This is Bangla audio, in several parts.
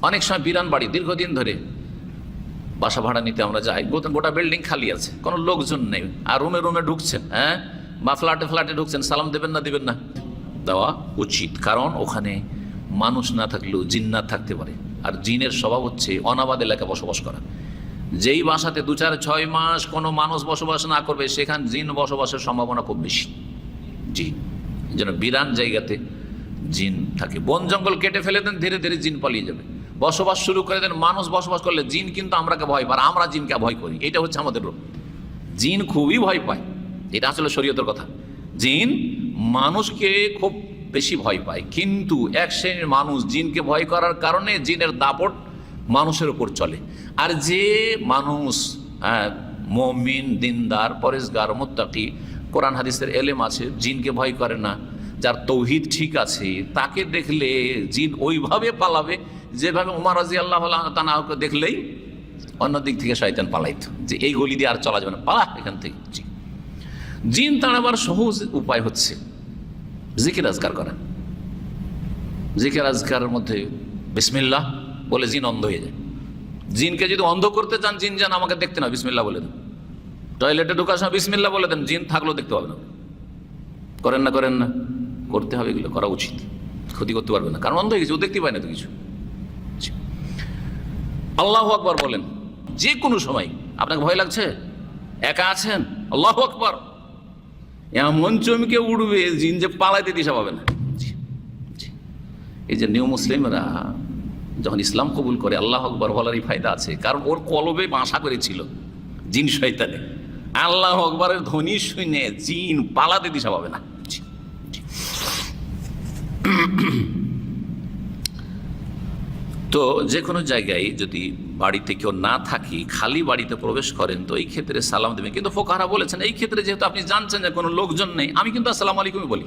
অনেক সময় বিরান বাড়ি দীর্ঘদিন ধরে বাসা ভাড়া নিতে আমরা যাই, গোটা বিল্ডিং খালি আছে, কোনো লোকজন নেই, আর রুমে রুমে ঢুকছেন, হ্যাঁ, বা ফ্ল্যাটে ফ্ল্যাটে ঢুকছেন, সালাম দেবেন না দিবেন না? দেওয়া উচিত, কারণ ওখানে মানুষ না থাকলেও জিন্নাত থাকতে পারে। আর জিনের স্বভাব হচ্ছে অনাবাদ এলাকায় বসবাস করা। যেই বাসাতে 2-4-6 মাস কোনো মানুষ বসবাস না করবে, সেখানে জিন বসবাসের সম্ভাবনা খুব বেশি। জি, যেন বিরান জায়গাতে জিন থাকে। বন জঙ্গল কেটে ফেলে দেন, ধীরে ধীরে জিন পালিয়ে যাবে। বসবাস শুরু করে দেন, মানুষ বসবাস করলে জিন কিন্তু আমরাকে ভয় পায়, আমরা জিনকে ভয় করি। এটা হচ্ছে আমাদের রোগ। জিন খুবই ভয় পায়, এটা আসলে শরীয়তের কথা। জিন মানুষকে খুব বেশি ভয় পায়, কিন্তু এক শ্রেণীর মানুষ জিনকে ভয় করার কারণে জিনের দাপট মানুষের উপর চলে। আর যে মানুষ মুমিন, দিনদার, পরেজগার, মুত্তাকি, কোরআন হাদিসের এলেম আছে, জিনকে ভয় করে না, যার তৌহিদ ঠিক আছে, তাকে দেখলে জিন ওইভাবে পালাবে যেভাবে উমর রাদিয়াল্লাহু তাআলাকে দেখলেই অন্য দিক থেকে শয়তান পালাইতো, যে এই গলি দিয়ে আর চলা যাবে না, পালা এখান থেকে। জিন তাড়াবার সহজ উপায় হচ্ছে জিকির আজকার করা। জিকির আজকারের মধ্যে বিসমিল্লাহ বলে জিন অন্ধ হয়ে যায়। জিনকে যদি অন্ধ করতে চান, জিন যেন আমাকে দেখতে না, বিসমিল্লাহ বলে দেন। টয়লেটে ঢোকার সময় বিসমিল্লাহ বলে দেন, জিন থাকলেও দেখতে পাবে না। করেন না? করেন না? করতে হবে, এগুলো করা উচিত। ক্ষতি করতে পারবে না, কারণ অন্ধ হয়ে গেছে, ও দেখতে পায় না তো কিছু। আল্লাহু আকবার বলেন যে কোনো সময়। আপনাকে ভয় লাগছে, একা আছেন, আল্লাহু আকবার, এমন চমকে উঠবে জিন যে পালাইতে দিশা পাবে না। এই যে নিউ মুসলিমরা যখন ইসলাম কবুল করে, আল্লাহু আকবার বলারই ফায়দা আছে, কারণ ওর কলবে বাসা করেছিল জিন শয়তানে। আল্লাহু আকবারের ধ্বনি শুনে জিন পালাতে দিশা পাবে না। তো যে কোনো জায়গায় যদি বাড়িতে কেউ না থাকি, খালি বাড়িতে প্রবেশ করেন, তো এই ক্ষেত্রে সালাম দেবেন। কিন্তু ফুকাহারা বলেছেন এই ক্ষেত্রে যেহেতু আপনি জানছেন যে কোনো লোকজন নেই, আমি কিন্তু আসসালামু আলাইকুমই বলি।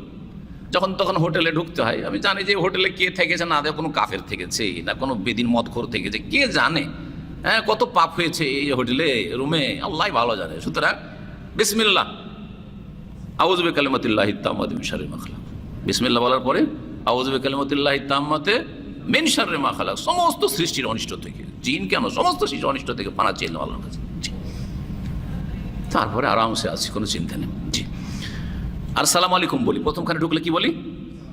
যখন তখন হোটেলে ঢুকতে হয়, আমি জানি যে হোটেলে কে থেকেছে, না কোনো কাফের থেকেছে, না কোনো বেদিন মদখোর থেকেছে, কে জানে, হ্যাঁ, কত পাপ হয়েছে এই হোটেলে রুমে, আল্লাহ ভালো জানে। সুতরাং বিসমিল্লাহ, আউযু বিকালিমাতিল্লাহি তাম্মাতি মিন শাররি মা খালাক। বিসমিল্লাহ বলার পরে আউযু বিকালিমাতিল্লাহি তাম্মাতি মিন শাররি মা খালাক, সমস্ত সৃষ্টির অনিষ্ট থেকে, জিন কেন, সমস্ত সৃষ্টির অনিষ্ট থেকে পানা চেয়ে নেওয়া আল্লাহর কাছে। তারপরে আরামসে আছি, কোনো চিন্তা নেই। জি, আর সালাম আলাইকুম বলি। প্রথমখানে ঢুকলে কি বলি?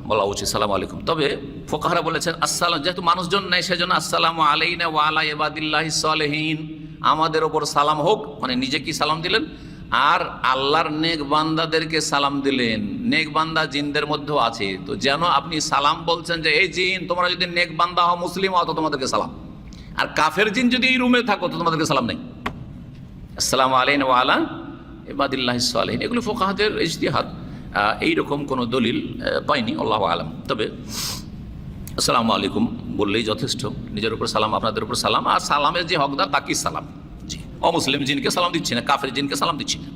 বলা উচিত সালাম আলাইকুম। তবে ফুকাহারা বলেছেন আসসালাম, যেহেতু মানুষজন নেই, সেজন্য আসসালামু আলাইনা ওয়া আলা ইবাদিল্লাহিস সালিহিন, আমাদের ওপর সালাম হোক, মানে নিজে কি সালাম দিলেন, আর আল্লাহর নেক বান্দাদেরকে সালাম দিলেন। নেক বান্দা জিনদের মধ্যেও আছে, তো যেন আপনি সালাম বলছেন যে এই জিন তোমরা যদি নেক বান্দা হও, মুসলিম হও, তো তোমাদেরকে সালাম। আর কাফের জিন যদি এই রুমে থাকো, তো তোমাদেরকে সালাম নেই। আসসালামু আলাইনা ওয়া আলা ইবাদিল্লাহিস সালিহিন, এগুলো ফুকাহাদের ইজতিহাদ, এইরকম কোনো দলিল পাইনি, আল্লাহু আলাম। তবে আসসালামু আলাইকুম বললেই যথেষ্ট। নিজের উপর সালাম, আপনাদের উপর সালাম, আর সালামের যে হকদার তাকেই সালাম। জি, অমুসলিম জিনকে সালাম দিচ্ছি না, কাফের জিনকে সালাম দিচ্ছি না।